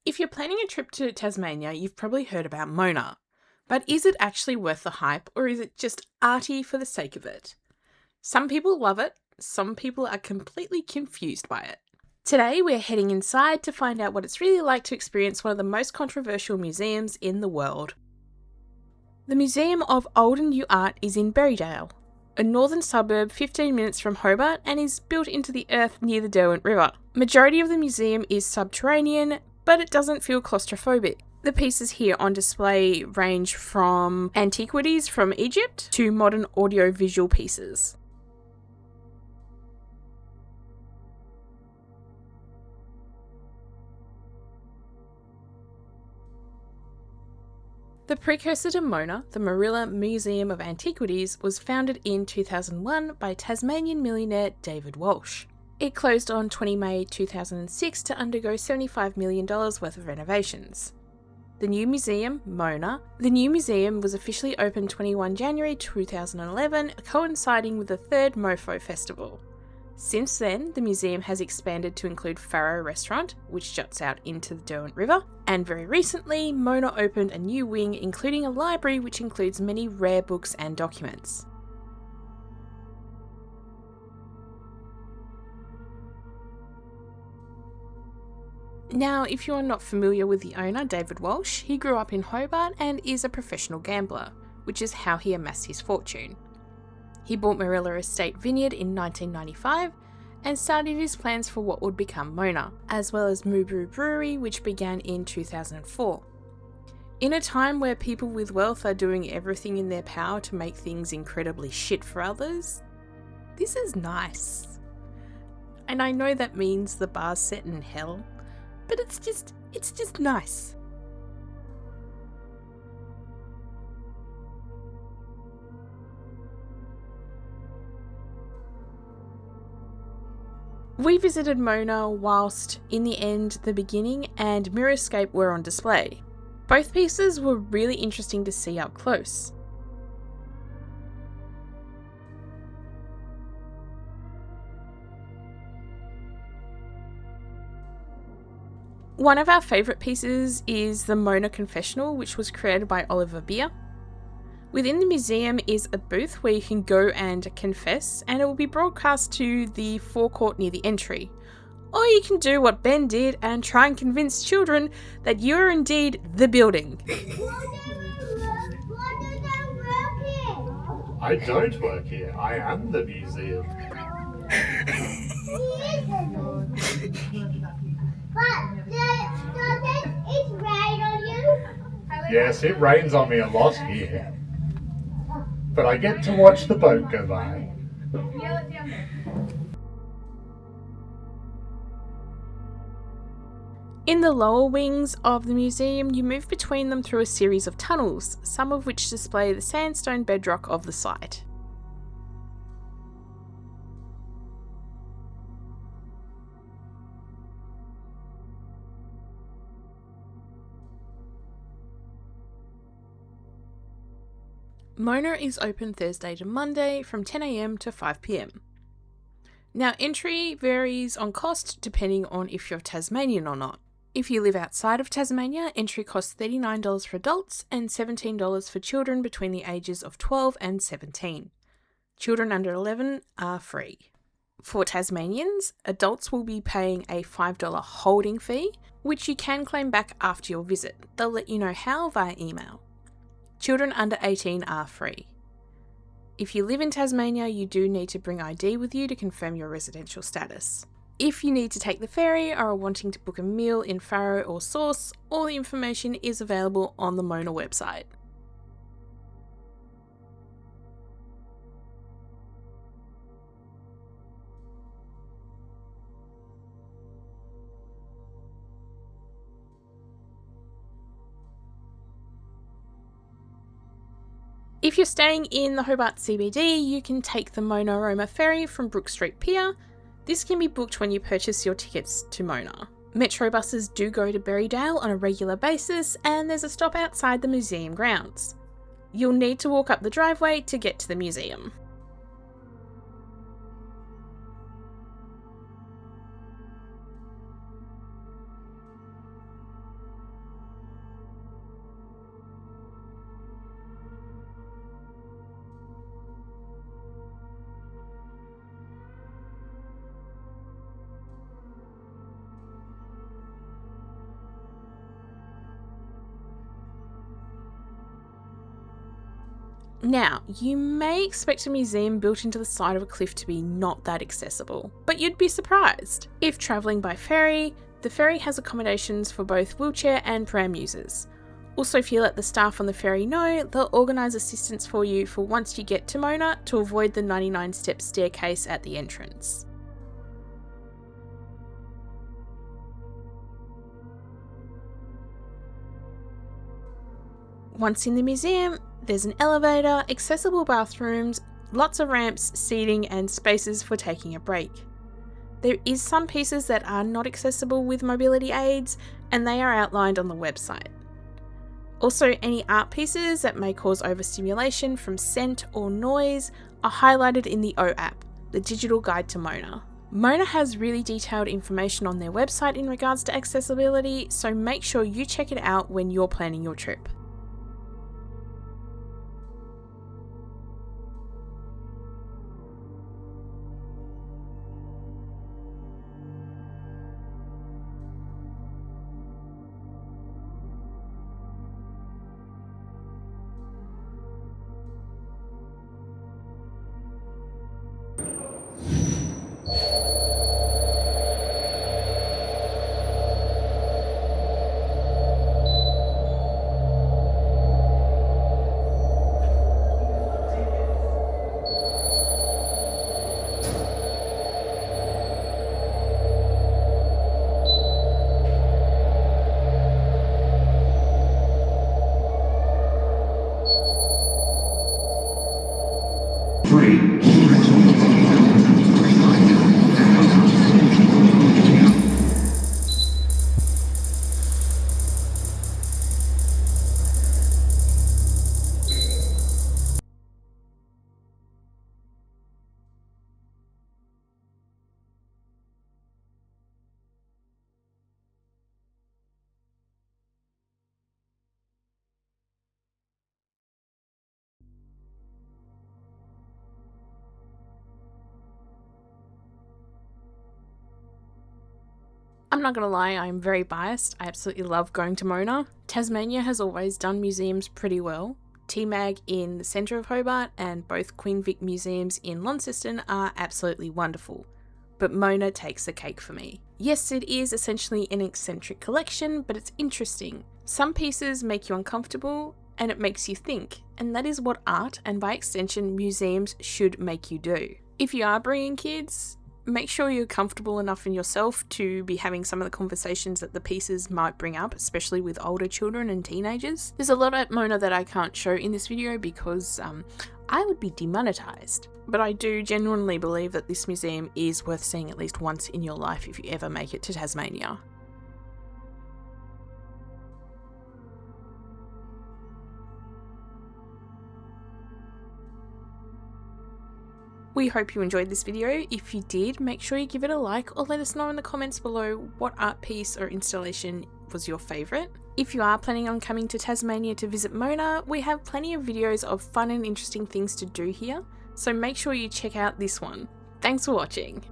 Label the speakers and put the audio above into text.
Speaker 1: If you're planning a trip to Tasmania, you've probably heard about Mona. But is it actually worth the hype, or is it just arty for the sake of it? Some people love it, some people are completely confused by it. Today we're heading inside to find out what it's really like to experience one of the most controversial museums in the world. The Museum of Old and New Art is in Berriedale, a northern suburb 15 minutes from Hobart, and is built into the earth near the Derwent River. Majority of the museum is subterranean, but it doesn't feel claustrophobic. The pieces here on display range from antiquities from Egypt to modern audio-visual pieces. The precursor to Mona, the Marilla Museum of Antiquities, was founded in 2001 by Tasmanian millionaire David Walsh. It closed on 20 May 2006 to undergo $75 million worth of renovations. The new museum, Mona, was officially opened 21 January 2011, coinciding with the third MoFo Festival. Since then, the museum has expanded to include Faro Restaurant, which juts out into the Derwent River, and very recently, Mona opened a new wing including a library which includes many rare books and documents. Now, if you are not familiar with the owner, David Walsh, he grew up in Hobart and is a professional gambler, which is how he amassed his fortune. He bought Marilla Estate Vineyard in 1995 and started his plans for what would become Mona, as well as Moobrew Brewery, which began in 2004. In a time where people with wealth are doing everything in their power to make things incredibly shit for others, this is nice. And I know that means the bar's set in hell, but it's just nice. We visited Mona whilst In the End, The Beginning and Mirrorscape were on display. Both pieces were really interesting to see up close. One of our favourite pieces is the Mona Confessional, which was created by Oliver Beer. Within the museum is a booth where you can go and confess, and it will be broadcast to the forecourt near the entry. Or you can do what Ben did and try and convince children that you are indeed the building.
Speaker 2: I don't work here. I am the museum.
Speaker 3: It rain on you?
Speaker 2: Yes, it rains on me a lot here. But I get to watch the boat go by.
Speaker 1: In the lower wings of the museum, you move between them through a series of tunnels, some of which display the sandstone bedrock of the site. Mona is open Thursday to Monday from 10 AM to 5 PM. Now, entry varies on cost depending on if you're Tasmanian or not. If you live outside of Tasmania, entry costs $39 for adults and $17 for children between the ages of 12 and 17. Children under 11 are free. For Tasmanians, adults will be paying a $5 holding fee, which you can claim back after your visit. They'll let you know how via email. Children under 18 are free. If you live in Tasmania, you do need to bring ID with you to confirm your residential status. If you need to take the ferry or are wanting to book a meal in Faro or Source, all the information is available on the Mona website. If you're staying in the Hobart CBD, you can take the Mona Roma ferry from Brook Street Pier. This can be booked when you purchase your tickets to Mona. Metro buses do go to Berriedale on a regular basis, and there's a stop outside the museum grounds. You'll need to walk up the driveway to get to the museum. Now, you may expect a museum built into the side of a cliff to be not that accessible, but you'd be surprised. If travelling by ferry, the ferry has accommodations for both wheelchair and pram users. Also, if you let the staff on the ferry know, they'll organise assistance for you for once you get to Mona to avoid the 99-step staircase at the entrance. Once in the museum, there's an elevator, accessible bathrooms, lots of ramps, seating and spaces for taking a break. There is some pieces that are not accessible with mobility aids, and they are outlined on the website. Also, any art pieces that may cause overstimulation from scent or noise are highlighted in the O app, the digital guide to Mona. Mona has really detailed information on their website in regards to accessibility, so make sure you check it out when you're planning your trip. I'm not gonna lie, I'm very biased. I absolutely love going to Mona. Tasmania has always done museums pretty well. TMAG in the centre of Hobart and both Queen Vic museums in Launceston are absolutely wonderful. But Mona takes the cake for me. Yes, it is essentially an eccentric collection, but it's interesting. Some pieces make you uncomfortable and it makes you think, and that is what art and by extension museums should make you do. If you are bringing kids, make sure you're comfortable enough in yourself to be having some of the conversations that the pieces might bring up, especially with older children and teenagers. There's a lot at Mona that I can't show in this video because I would be demonetized. But I do genuinely believe that this museum is worth seeing at least once in your life if you ever make it to Tasmania. We hope you enjoyed this video. If you did, make sure you give it a like or let us know in the comments below what art piece or installation was your favourite. If you are planning on coming to Tasmania to visit Mona, we have plenty of videos of fun and interesting things to do here, so make sure you check out this one. Thanks for watching.